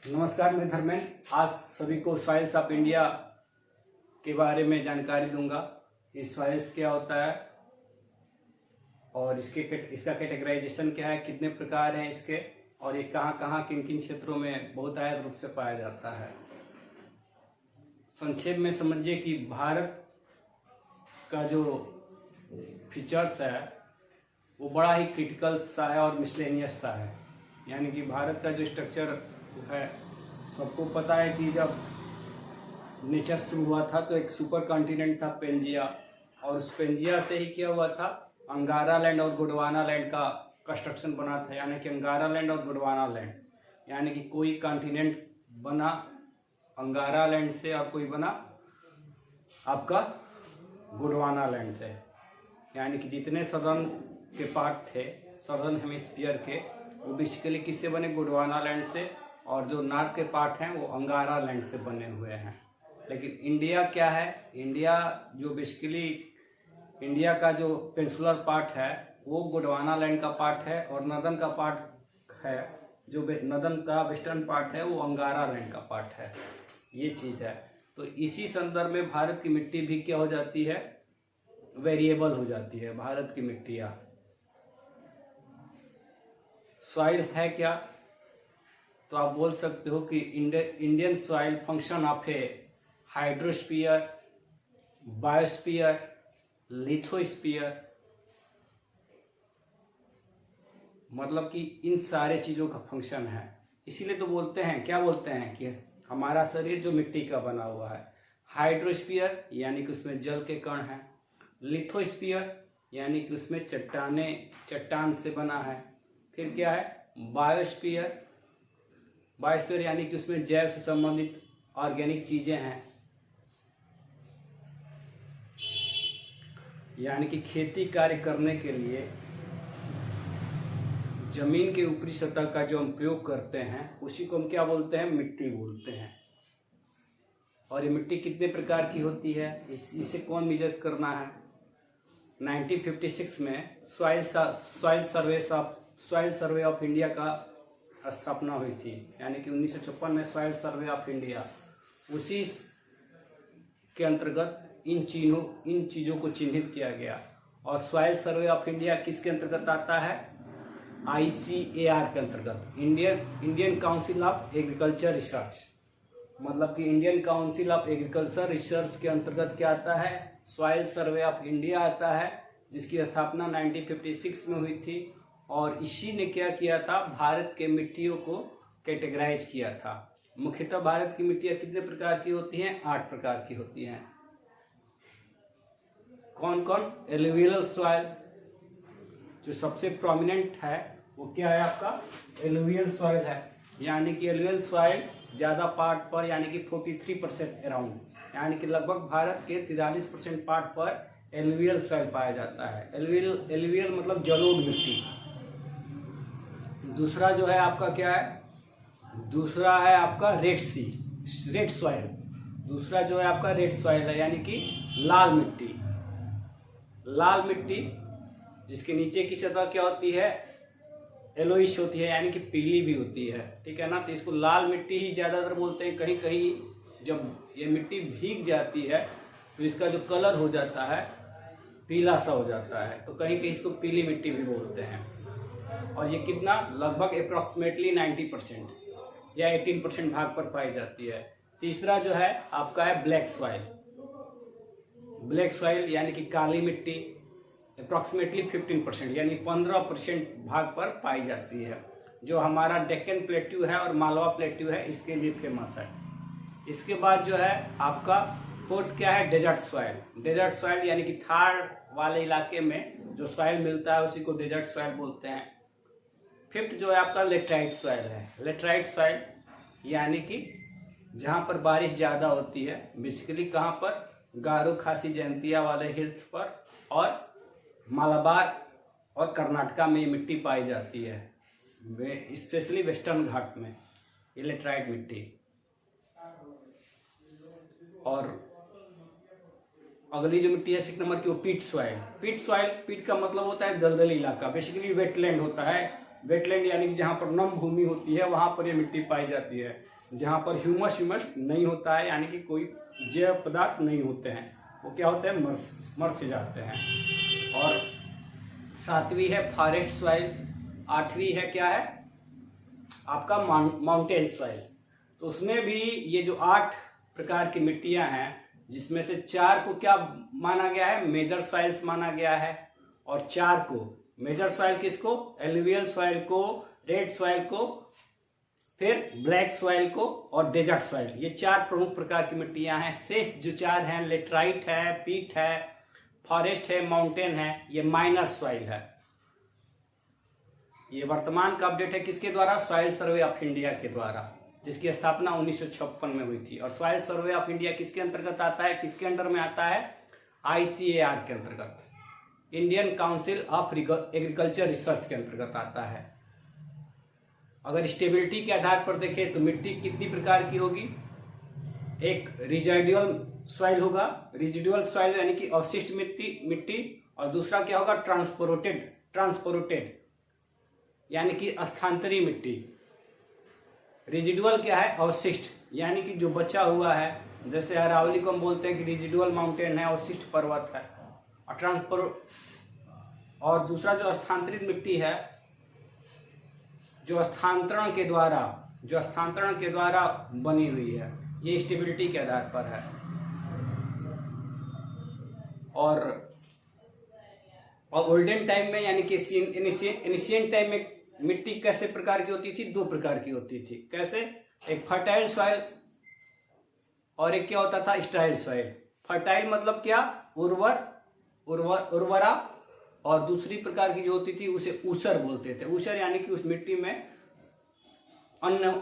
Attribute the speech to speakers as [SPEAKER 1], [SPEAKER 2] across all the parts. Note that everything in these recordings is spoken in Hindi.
[SPEAKER 1] नमस्कार, मैं धर्मेंद्र। आज सभी को सॉइल्स ऑफ इंडिया के बारे में जानकारी दूंगा। ये सॉइल्स क्या होता है और इसका कैटेगराइजेशन क्या है, कितने प्रकार हैं इसके, और ये कहाँ कहाँ किन किन क्षेत्रों में बहुतायत रूप से पाया जाता है। संक्षेप में समझिए कि भारत का जो फीचर्स है वो बड़ा ही क्रिटिकल सा है और मिसलेनियस सा है। यानी कि भारत का जो स्ट्रक्चर है, सबको पता है कि जब नेचर शुरू हुआ था तो एक सुपर कॉन्टिनेंट था पेंजिया, और उस पेंजिया से ही क्या हुआ था, अंगारा लैंड और गोंडवाना लैंड का कंस्ट्रक्शन बना था। यानी कि अंगारा लैंड और गोंडवाना लैंड, यानी कि कोई कॉन्टिनेंट बना अंगारा लैंड से और कोई बना आपका गोंडवाना लैंड से। यानी कि जितने सदर्न के पार्ट थे सदर्न हेमिस्फीयर के, वो बेसिकली किससे बने, गोंडवाना लैंड से, और जो नॉर्थ के पार्ट हैं वो अंगारा लैंड से बने हुए हैं। लेकिन इंडिया क्या है, इंडिया जो बेसिकली इंडिया का जो पेंसुलर पार्ट है वो गोंडवाना लैंड का पार्ट है, और नदन का पार्ट है जो नदन का वेस्टर्न पार्ट है वो अंगारा लैंड का पार्ट है। ये चीज़ है। तो इसी संदर्भ में भारत की मिट्टी भी क्या हो जाती है, वेरिएबल हो जाती है। भारत की मिट्टियाँ सॉइल है क्या, तो आप बोल सकते हो कि Indian soil function of A hydrosphere, biosphere, lithosphere, मतलब कि इन सारे चीज़ों का फंक्शन है। इसीलिए तो बोलते हैं, क्या बोलते हैं कि हमारा शरीर जो मिट्टी का बना हुआ है। हाइड्रोस्फीयर यानी कि उसमें जल के कण हैं, लिथोस्फीयर यानी कि उसमें चट्टान से बना है। फिर क्या है, बायोस्फीयर, बायोस्फीयर यानी कि उसमें जैव से संबंधित ऑर्गेनिक चीजें हैं। यानी कि खेती कार्य करने के लिए जमीन के ऊपरी सतह का जो हम प्रयोग करते हैं उसी को हम क्या बोलते हैं, मिट्टी बोलते हैं। और ये मिट्टी कितने प्रकार की होती है, इसे कौन मेजर करना है। 1956 में सॉइल सर्वे ऑफ इंडिया का स्थापना हुई थी। यानी कि 1956 में सॉइल सर्वे ऑफ इंडिया, उसी के अंतर्गत इन चीज़ों को चिन्हित किया गया। और सॉइल सर्वे ऑफ इंडिया किसके अंतर्गत आता है, ICAR के अंतर्गत, Indian council of agriculture research. मतलब कि Indian council of agriculture research के अंतर्गत क्या आता है, सॉइल सर्वे ऑफ इंडिया आता है, जिसकी स्थापना 1956 में हुई थी। और इसी ने क्या किया था, भारत के मिट्टियों को कैटेगराइज किया था। मुख्यतः भारत की मिट्टियाँ कितने प्रकार की होती हैं, 8 प्रकार की होती हैं। कौन कौन, एलुवियल सॉइल जो सबसे प्रोमिनेंट है वो क्या है आपका, एलुवियल सॉइल है। यानी कि एलुवियल सॉइल ज़्यादा पार्ट पर, यानी कि 43% अराउंड, यानी कि लगभग भारत के 43% पार्ट पर एलुवियल सॉइल पाया जाता है। एलुवियल मतलब जलोढ़ मिट्टी। दूसरा जो है आपका क्या है, दूसरा है आपका रेड सॉइल। दूसरा जो है आपका रेड सॉइल है, यानी कि लाल मिट्टी। लाल मिट्टी जिसके नीचे की सतह क्या होती है, येलोइश होती है, यानी कि पीली भी होती है, ठीक है ना। तो इसको लाल मिट्टी ही ज़्यादातर बोलते हैं। कहीं कहीं जब ये मिट्टी भीग जाती है तो इसका जो कलर हो जाता है पीला सा हो जाता है, तो कहीं कहीं इसको पीली मिट्टी भी बोलते हैं। और ये कितना, लगभग अप्रॉक्सीमेटली 90% या 18% भाग पर पाई जाती है। तीसरा जो है आपका है ब्लैक सॉइल यानी कि काली मिट्टी, अप्रॉक्सीमेटली 15% यानी 15% भाग पर पाई जाती है, जो हमारा डेक्कन प्लेट्यू है और मालवा प्लेट्यू है, इसके लिए फेमस है। इसके बाद जो है आपका फोर्थ क्या है, डेजर्ट सॉइल यानी कि थार वाले इलाके में जो सॉइल मिलता है उसी को डेजर्ट सॉइल बोलते हैं। फिफ्थ जो है आपका लेटराइट सॉइल है। लेटराइट सॉइल यानी कि जहाँ पर बारिश ज़्यादा होती है, बेसिकली कहाँ पर, गारो खासी जयंतिया वाले हिल्स पर और मालाबार और कर्नाटका में ये मिट्टी पाई जाती है, स्पेशली वेस्टर्न घाट में ये लेटराइट मिट्टी। और अगली जो मिट्टी है 6 नंबर की, वो पीट सॉइल। पीट का मतलब होता है दलदली इलाका, बेसिकली वेटलैंड होता है। वेटलैंड यानी कि जहाँ पर नम भूमि होती है वहाँ पर ये मिट्टी पाई जाती है। जहाँ पर ह्यूमस नहीं होता है, यानी कि कोई जैव पदार्थ नहीं होते हैं, वो क्या होते हैं, मर से जाते हैं। और 7वीं है फॉरेस्ट सॉइल, 8वीं है क्या है आपका माउंटेन सॉइल। तो उसमें भी ये जो 8 प्रकार की मिट्टियां हैं, जिसमें से 4 को क्या माना गया है, मेजर सॉइल्स माना गया है, और 4 को मेजर सॉइल किसको, एलुवियल सॉइल को, रेड सॉइल को, फिर ब्लैक सॉइल को और डेजर्ट सॉइल। ये 4 प्रमुख प्रकार की मिट्टियां हैं। शेष जो 4 हैं, लेटराइट है, पीट है, फॉरेस्ट है, माउंटेन है, ये माइनर सॉइल है। ये वर्तमान का अपडेट है किसके द्वारा, सॉइल सर्वे ऑफ इंडिया के द्वारा, जिसकी स्थापना 1956 में हुई थी। और सॉइल सर्वे ऑफ इंडिया किसके अंतर्गत आता है, किसके अंडर में आता है, ICAR के अंतर्गत, Indian council of agriculture research के अंतर्गत आता है। अगर स्टेबिलिटी के आधार पर देखें तो मिट्टी कितनी प्रकार की होगी, एक रिजाइडुअल सॉइल होगा, रिजिडुअल सॉइल यानी कि अवशिष्ट मिट्टी, और दूसरा क्या होगा, ट्रांसपोर्टेड यानी कि स्थानांतरित मिट्टी। रिजिडुअल क्या है, अवशिष्ट यानी कि जो बचा हुआ है, जैसे अरावली को हम बोलते हैं कि रिजिडुअल माउंटेन है, अवशिष्ट पर्वत है। और दूसरा जो स्थानांतरित मिट्टी है, जो स्थानांतरण के द्वारा बनी हुई है, ये स्टेबिलिटी के आधार पर है। और ओल्डन टाइम में यानी कि एनिशिएंट टाइम में मिट्टी कैसे प्रकार की होती थी, 2 प्रकार की होती थी। कैसे, एक फर्टाइल सॉइल और एक क्या होता था, स्टाइल सॉइल। फर्टाइल मतलब क्या, उर्वरा, और दूसरी प्रकार की जो होती थी उसे ऊसर बोलते थे। ऊसर यानी कि उस मिट्टी में अन्न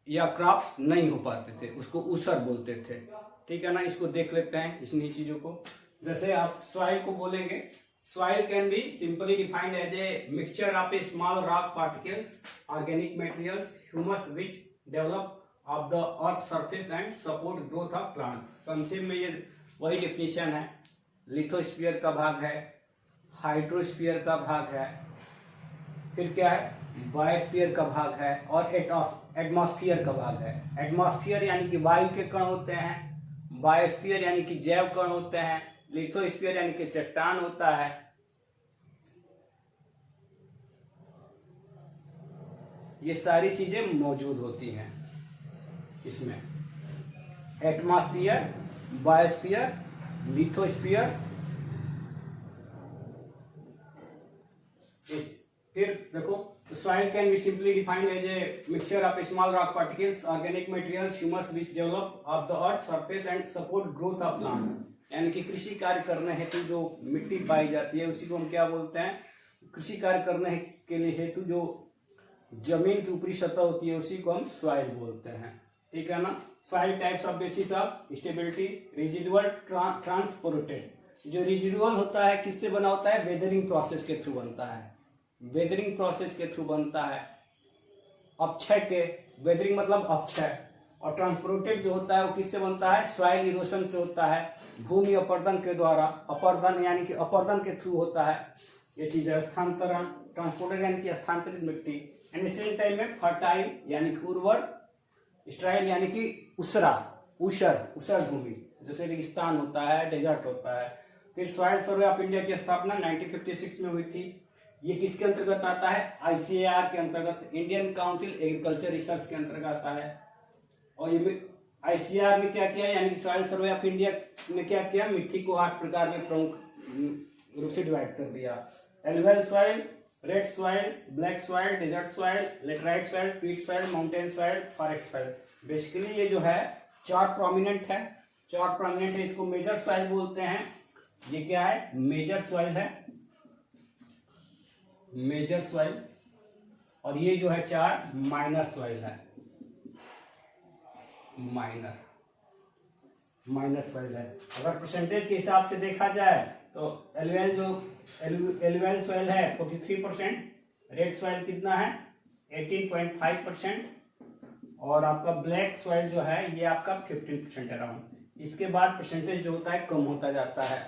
[SPEAKER 1] या क्रॉप्स नहीं हो पाते थे, उसको ऊसर बोलते थे। ठीक है ना, इसको देख लेते हैं इन्हीं चीजों को। जैसे आप सॉइल को बोलेंगे, soil can be simply defined as a mixture of a small rock particles, organic materials, humus which develop of the earth surface and support growth of plants. संक्षेप में ये वही डेफिनेशन है। लिथोस्फीयर का भाग है, हाइड्रोस्फीयर का भाग है, फिर क्या है, बायोस्फीयर का भाग है, और एटमॉस्फेयर का भाग है। एटमॉस्फेयर यानी कि वायु के कण होते हैं, बायोस्फीयर यानी कि जैव कण होते हैं, लिथोस्फीयर यानी कि चट्टान होता है। ये सारी चीजें मौजूद होती हैं इसमें, एटमॉस्फेयर, बायोस्फीयर, लिथोस्फीयर। फिर देखो, soil can be simply defined as a mixture of small rock particles, organic materials, humus which develop of the earth surface and support growth of plants। यानी कि कृषि कार्य करने हेतु जो मिट्टी पाई जाती है उसी को हम क्या बोलते हैं, कृषि कार्य करने के लिए हेतु जो जमीन की ऊपरी सतह होती है उसी को हम सॉइल बोलते हैं। ठीक है ना। Soil types of basis of stability, residual, transported. जो रिजिडुअल होता है किससे बना होता है, वेदरिंग प्रोसेस के थ्रू बनता है, वेदरिंग प्रोसेस के थ्रू बनता है, अपक्षय के, वेदरिंग मतलब अपक्षय। और ट्रांसपोर्टेड जो होता है वो किससे बनता है, सॉइल इरोशन से होता है, भूमि अपर्दन के द्वारा, अपर्दन यानी कि अपर्दन के थ्रू होता है ये चीज है। स्थानांतरण, ट्रांसपोर्टेड यानी कि स्थानांतरित मिट्टी। एंड सेम टाइम में फर्टाइल यानी कि उर्वर, स्टाइल यानी कि उसरा, ऊसर भूमि, जैसे रेगिस्तान होता है, डेजर्ट होता है। फिर सॉइल सर्वे ऑफ इंडिया की स्थापना 1956 में हुई थी। ये किसके अंतर्गत आता है, ICAR के अंतर्गत, इंडियन काउंसिल एग्रीकल्चर रिसर्च के अंतर्गत आता है। और ये ICAR ने क्या किया, यानी कि सॉइल सर्वे ऑफ इंडिया ने क्या किया, मिट्टी को 8 प्रकार में प्रमुख रूप से डिवाइड कर दिया। Alluvial soil, red soil, black soil, desert soil, laterite soil, peat soil, mountain soil, forest soil. Basically ये जो है 4 प्रोमिनेंट है, 4 प्रोमिनेंट है, इसको मेजर सॉइल बोलते हैं। ये क्या है, मेजर सॉइल है, मेजर सॉइल। और ये जो है 4 माइनर सॉइल है, माइनर सॉइल है। अगर परसेंटेज के हिसाब से देखा जाए तो एलुवियल सॉइल है 43%, रेड सॉइल कितना है 18.5%, और आपका ब्लैक सॉइल जो है ये आपका 15% अराउंड। इसके बाद परसेंटेज जो होता है कम होता जाता है।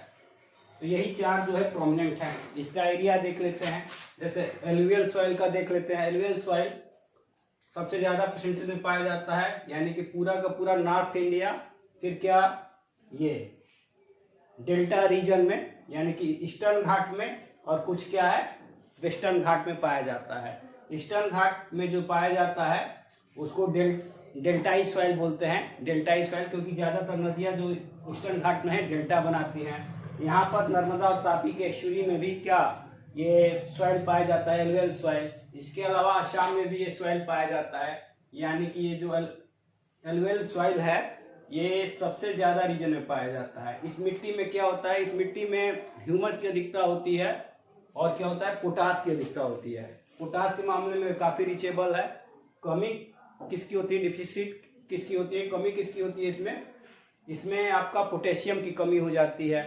[SPEAKER 1] तो यही 4 जो है प्रोमिनेंट है। इसका एरिया देख लेते हैं, जैसे एलुवियल सॉइल का देख लेते हैं। एलुवियल सॉइल सबसे ज्यादा परसेंटेज में पाया जाता है, यानी कि पूरा का पूरा नॉर्थ इंडिया, फिर क्या ये डेल्टा रीजन में यानी कि ईस्टर्न घाट में, और कुछ क्या है वेस्टर्न घाट में पाया जाता है। ईस्टर्न घाट में जो पाया जाता है उसको डेल्टाई सॉइल बोलते हैं, डेल्टाई सॉइल, क्योंकि ज्यादातर नदियां जो ईस्टर्न घाट में है डेल्टा बनाती हैं। यहाँ पर नर्मदा और तापी के एस्चुरी में भी क्या ये सॉइल पाया जाता है, एलुवियल सॉइल। इसके अलावा असम में भी ये सॉइल पाया जाता है, यानी कि ये जो एलुवियल सॉइल है ये सबसे ज्यादा रीजन में पाया जाता है। इस मिट्टी में क्या होता है, इस मिट्टी में ह्यूमस की अधिकता होती है और क्या होता है पोटास की अधिकता होती है। पोटास के मामले में काफी रिचेबल है। कमी किसकी होती है, डिफिसिट किसकी होती है, कमी किसकी होती है इसमें आपका पोटेशियम की कमी हो जाती है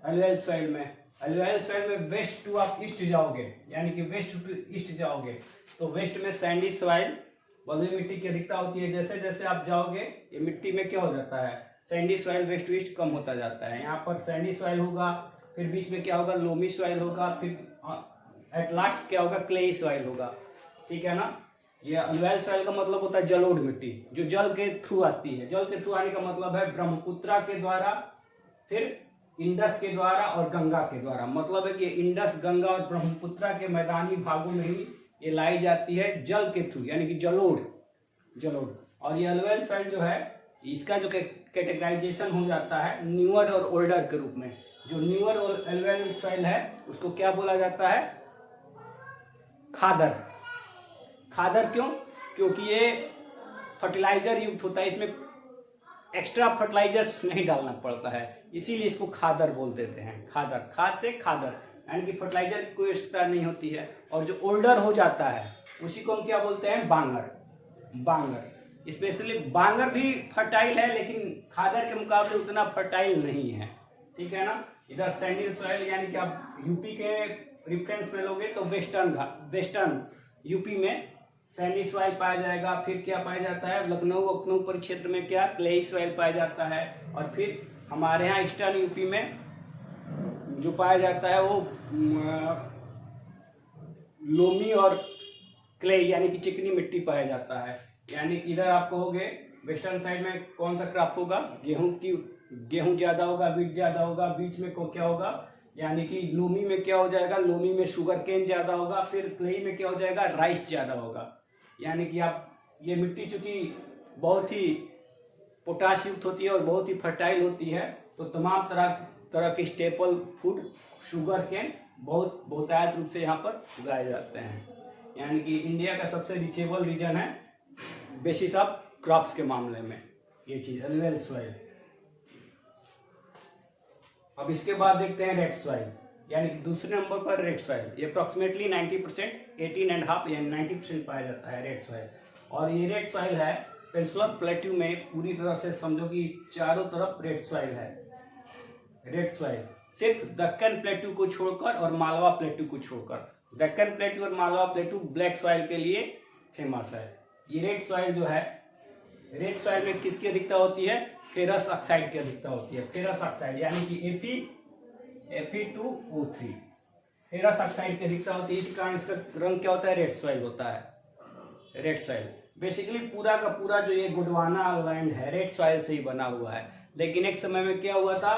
[SPEAKER 1] एलुवियल सॉइल में। एलुवियल सॉइल में वेस्ट टू आप ईस्ट जाओगे, यानी कि वेस्ट टू ईस्ट जाओगे तो वेस्ट में सैंडी सॉइल बलुई मिट्टी की अधिकता होती है। जैसे जैसे आप जाओगे ये मिट्टी में क्या हो जाता है, sandy soil west to east कम होता जाता है। यहाँ पर सैंडी सॉइल होगा, फिर बीच में क्या होगा लोमी सॉइल होगा, फिर एट लास्ट क्या होगा क्लेई सॉइल होगा। ठीक है ना। ये एलुवियल सॉइल का मतलब होता है जलोढ़ मिट्टी, जो जल के थ्रू आती है। जल के थ्रू आने का मतलब है ब्रह्मपुत्रा के द्वारा, फिर इंडस के द्वारा और गंगा के द्वारा। मतलब है कि इंडस, गंगा और ब्रह्मपुत्रा के मैदानी भागों में ही ये लाई जाती है जल के थ्रू, यानी कि जलोढ़। और ये एलुवियल सॉइल जो है इसका जो कैटेगराइजेशन हो जाता है न्यूअर और ओल्डर के रूप में। जो न्यूअर और एलुवियल सॉइल है उसको क्या बोला जाता है, खादर। खादर क्यों, क्योंकि ये फर्टिलाइजर युक्त होता है, इसमें एक्स्ट्रा फर्टिलाइजर्स नहीं डालना पड़ता है, इसीलिए इसको खादर बोल देते हैं। खादर, खाद से खादर, यानी कि फर्टिलाइजर की कोई आवश्यकता नहीं होती है। और जो ओल्डर हो जाता है उसी को हम क्या बोलते हैं, बांगर। स्पेशली बांगर भी फर्टाइल है, लेकिन खादर के मुकाबले उतना फर्टाइल नहीं है। ठीक है ना। इधर सैंडी सॉइल, यानी कि आप यूपी के रिफरेंस में लोगे तो वेस्टर्न यूपी में सैंडी सॉइल पाया जाएगा। फिर क्या पाया जाता है, लखनऊ परिक्षेत्र में क्या क्लेई सॉइल पाया जाता है। और फिर हमारे यहाँ ईस्टर्न यूपी में जो पाया जाता है वो लोमी और क्ले, यानी कि चिकनी मिट्टी पाया जाता है। यानी कि इधर आप कहोगे वेस्टर्न साइड में कौन सा क्रॉप होगा, गेहूं ज्यादा होगा, वीट ज्यादा होगा। बीच में क्या होगा, यानी कि लोमी में क्या हो जाएगा, लोमी में शुगर केन ज्यादा होगा। फिर क्लेई में क्या हो जाएगा, राइस ज्यादा होगा। यानी कि आप ये मिट्टी चूंकि बहुत ही पोटाश युक्त होती है और बहुत ही फर्टाइल होती है, तो तमाम तरह के स्टेपल फूड शुगर केन बहुत बहुतायत रूप से यहाँ पर उगाए जाते हैं। यानी कि इंडिया का सबसे रिचेबल रीजन है बेसिस ऑफ क्रॉप्स के मामले में ये चीज एलुवियल सॉइल। अब इसके बाद देखते हैं रेड सॉइल, यानी कि दूसरे नंबर पर रेड सॉइल। ये अप्रोक्सीमेटली 90%, 18.5 यानी 90% पाया जाता है रेड सॉइल। और ये रेड सॉइल है पेनिनसुलर प्लेट्यू में पूरी तरह से समझो कि चारों तरफ रेड सॉइल है। रेड सॉइल सिर्फ दक्कन प्लेट्यू को छोड़कर और मालवा प्लेट्यू को छोड़कर, दक्कन प्लेट्यू और मालवा प्लेट्यू ब्लैक सॉइल के लिए फेमस है। ये रेड सॉइल जो है, रेड सॉइल में किसकी अधिकता होती है, फेरस ऑक्साइड की अधिकता होती है। फेरस ऑक्साइड यानी कि Fe2O3 फेरस ऑक्साइड की अधिकता होती है। इस कारण इसका रंग क्या होता है, रेड सॉइल होता है। रेड सॉइल बेसिकली पूरा का पूरा जो ये गोंडवाना लैंड है रेड सॉइल से ही बना हुआ है। लेकिन एक समय में क्या हुआ था,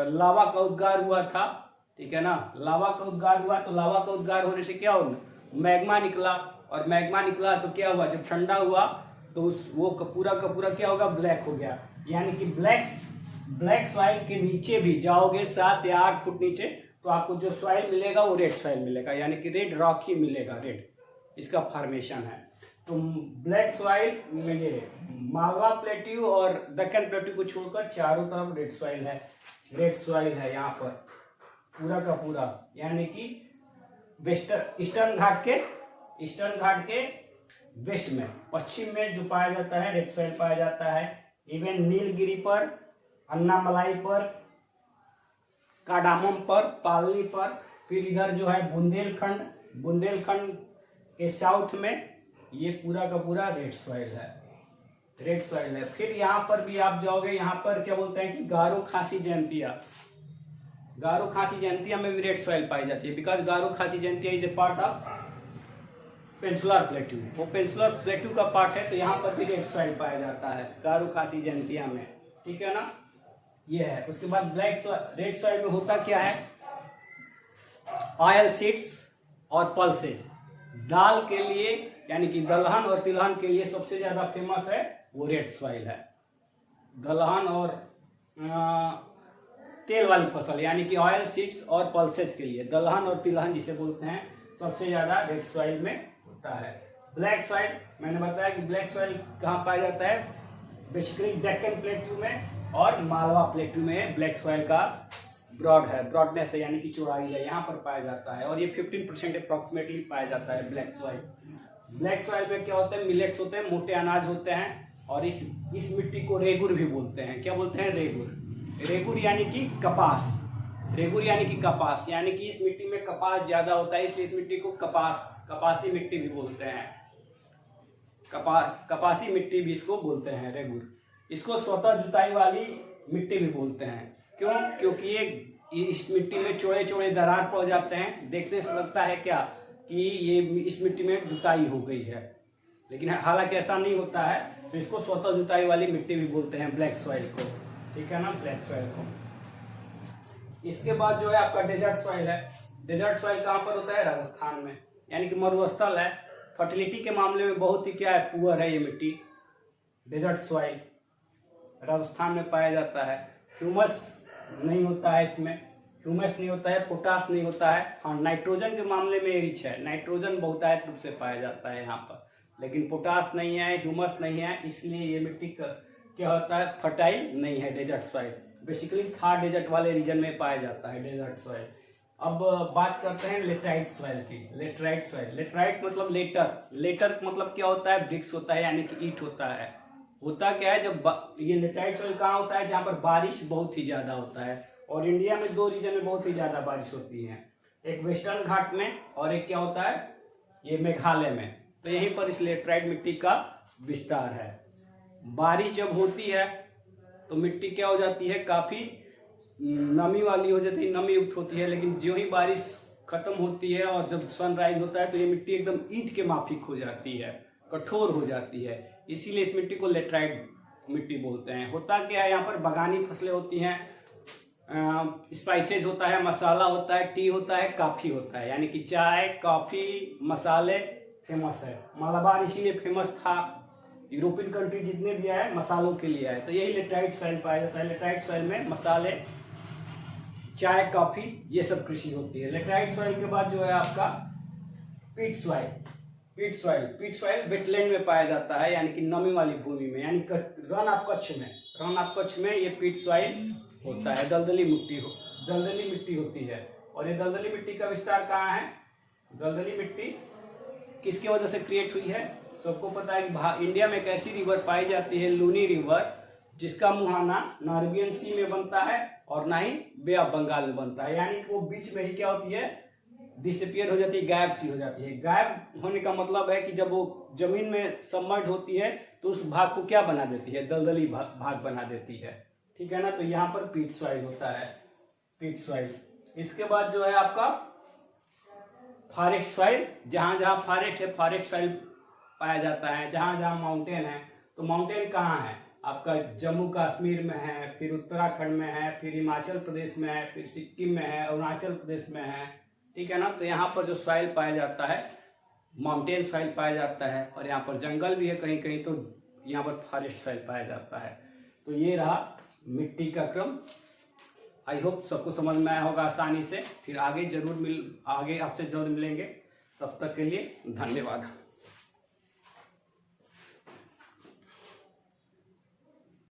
[SPEAKER 1] लावा का उद्गार हुआ था। ठीक है ना। लावा का उद्गार हुआ तो लावा का उद्गार होने से क्या हुआ, मैग्मा निकला। और मैग्मा निकला तो क्या हुआ, जब ठंडा हुआ तो वो पूरा का पूरा क्या होगा, ब्लैक हो गया। यानी कि ब्लैक सॉइल के नीचे भी जाओगे 7 या 8 फुट नीचे तो आपको जो सॉइल मिलेगा वो रेड सॉइल मिलेगा, यानी कि रेड रॉक ही मिलेगा। रेड इसका फॉर्मेशन है। तो ब्लैक सॉइल में ये मालवा प्लेट्यू और दक्कन प्लेट्यू को छोड़कर चारों तरफ रेड सॉइल है। रेड सॉइल है यहाँ पर पूरा का पूरा, यानी कि ईस्टर्न घाट के वेस्ट में, पश्चिम में जो पाया जाता है रेड सॉइल पाया जाता है। इवन नीलगिरी पर, अन्नामलाई पर, काडामम पर, पालनी पर। फिर इधर जो है बुंदेलखंड के साउथ में ये पूरा का पूरा रेड सॉइल है। फिर यहाँ पर भी आप जाओगे, यहाँ पर क्या बोलते हैं कि गारो खासी जयंतिया में भी रेड सॉइल पाई जाती है। Because Garo Khasi Jaintia is a part of peninsular plateau, वो पेंसुलर प्लेट्यू का पार्ट है, तो यहाँ पर भी रेड सॉइल पाया जाता है गारो खासी जयंतिया में, ठीक है ना, ये है। उसके बाद ब्लैक रेड सॉइल में होता क्या है, ऑयल सीड्स और पल्सेज, दाल के लिए यानी कि दलहन और तिलहन के लिए सबसे ज्यादा फेमस है वो रेड सॉइल है। दलहन और तेल वाली फसल यानी कि ऑयल सीड्स और पल्सेज के लिए, दलहन और तिलहन जिसे बोलते हैं, सबसे ज्यादा रेड सॉइल में होता है। ब्लैक सॉइल मैंने बताया कि ब्लैक सॉइल कहाँ पाया जाता है, बेसिकली डेक्कन प्लेट्यू में और मालवा प्लेट्यू में ब्लैक सॉइल का ब्रॉडनेस है यानी कि चौड़ाई है, यहाँ पर पाया जाता है, और ये 15% अप्रोक्सीमेटली पाया जाता है ब्लैक सॉइल। ब्लैक सॉइल में क्या होते हैं, मिलेट्स होते हैं, मोटे अनाज होते हैं, और इस मिट्टी को रेगुर भी बोलते हैं। क्या बोलते हैं, रेगुर। रेगुर यानी कि कपास, रेगुर यानी कि कपास, यानी कि इस मिट्टी में कपास ज्यादा होता है, इसलिए इस मिट्टी को कपासी मिट्टी भी बोलते हैं। कपासी मिट्टी भी इसको बोलते हैं, रेगुर। इसको स्वतः जुताई वाली मिट्टी भी बोलते हैं। क्यों, क्योंकि ये इस मिट्टी में चौड़े चौड़े दरार पड़ जाते हैं, देखने से लगता है क्या कि ये इस मिट्टी में जुताई हो गई है, लेकिन हालांकि ऐसा नहीं होता है। तो इसको स्वतः जुताई वाली मिट्टी भी बोलते हैं ब्लैक सॉइल को, ठीक है ना, ब्लैक सॉइल को। इसके बाद जो है आपका डेजर्ट सॉइल है। डेजर्ट सॉइल कहाँ पर होता है, राजस्थान में, यानी कि मरुस्थल है। फर्टिलिटी के मामले में बहुत ही क्या है, पुअर है ये मिट्टी। डेजर्ट सॉइल राजस्थान में पाया जाता है। ह्यूमस नहीं होता है इसमें, ह्यूमस नहीं होता है, पोटास नहीं होता है। हाँ, नाइट्रोजन के मामले में रिच है, नाइट्रोजन बहुतायत रूप से पाया जाता है यहाँ पर, लेकिन पोटास नहीं है, ह्यूमस नहीं है, इसलिए ये मिट्टी क्या होता है, फर्टाइल नहीं है desert soil. Basically Thar desert वाले रीजन में पाया जाता है डेजर्ट सॉइल। अब बात करते हैं लेटराइट सॉइल की। लेटराइट सॉइल, लेटराइट मतलब लेटर, लेटर मतलब क्या होता है, ब्रिक्स होता है यानी कि ईंट होता है। होता क्या है, जब ये लेटराइट सॉइल कहाँ होता है, जहाँ पर बारिश बहुत ही ज्यादा होता है, और इंडिया में 2 रीजन में बहुत ही ज्यादा बारिश होती है, एक वेस्टर्न घाट में और एक क्या होता है, ये मेघालय में। तो यहीं पर इस लेटराइट मिट्टी का विस्तार है। बारिश जब होती है तो मिट्टी क्या हो जाती है, काफी नमी वाली हो जाती है, नमी युक्त होती है, लेकिन जो ही बारिश खत्म होती है और जब सनराइज होता है तो ये मिट्टी एकदम ईंट के माफिक हो जाती है, कठोर हो जाती है, इसीलिए इस मिट्टी को लेटराइट मिट्टी बोलते हैं। होता क्या है, यहाँ पर बागानी फसलें होती हैं, स्पाइसेज होता है, मसाला होता है, टी होता है, कॉफी होता है, यानी कि चाय, कॉफी, मसाले फेमस है। मलाबार इसीलिए फेमस था, यूरोपियन कंट्री जितने भी आए मसालों के लिए आए, तो यही लेटराइट सॉइल पाया जाता है। लेटराइट सॉइल में मसाले, चाय, कॉफी, ये सब कृषि होती है। लेटराइट सॉइल के बाद जो है आपका पीट soil. Peat soil, peat soil wetland में पाया जाता है, यानी कि नमी वाली भूमि में, यानी रन ऑफ कच्छ में, रन ऑफ कच्छ में ये पीट सॉइल होता है। दलदली मिट्टी होती है। और ये दलदली मिट्टी का विस्तार कहाँ है, दलदली मिट्टी किसकी वजह से क्रिएट हुई है, सबको पता है कि इंडिया में एक ऐसी रिवर पाई जाती है, लूनी रिवर, जिसका मुहाना ना अरेबियन सी में बनता है और ना ही बे ऑफ बंगाल में बनता है, यानी कि वो बीच में ही क्या होती है, डिसअपियर हो जाती है, गायब सी हो जाती है। गायब होने का मतलब है कि जब वो जमीन में सबमर्ज होती है तो उस भाग को क्या बना देती है, दलदली भाग बना देती है, ठीक है ना। तो यहाँ पर पीट सॉइल होता है, पीट सॉइल। इसके बाद जो है आपका फॉरेस्ट सॉइल, जहां जहां फॉरेस्ट है, फॉरेस्ट सॉइल पाया जाता है। जहां जहां माउंटेन है, तो माउंटेन कहाँ है आपका, जम्मू कश्मीर में है, फिर उत्तराखंड में है, फिर हिमाचल प्रदेश में है, फिर सिक्किम में है, अरुणाचल प्रदेश में है, ठीक है ना। तो यहाँ पर जो सॉइल पाया जाता है, माउंटेन सॉइल पाया जाता है, और यहाँ पर जंगल भी है कहीं कहीं, तो यहाँ पर फॉरेस्ट सॉइल पाया जाता है। तो ये रहा मिट्टी का क्रम। आई होप सबको समझ में आया होगा आसानी से। फिर आगे आपसे जरूर मिलेंगे। तब तक के लिए धन्यवाद।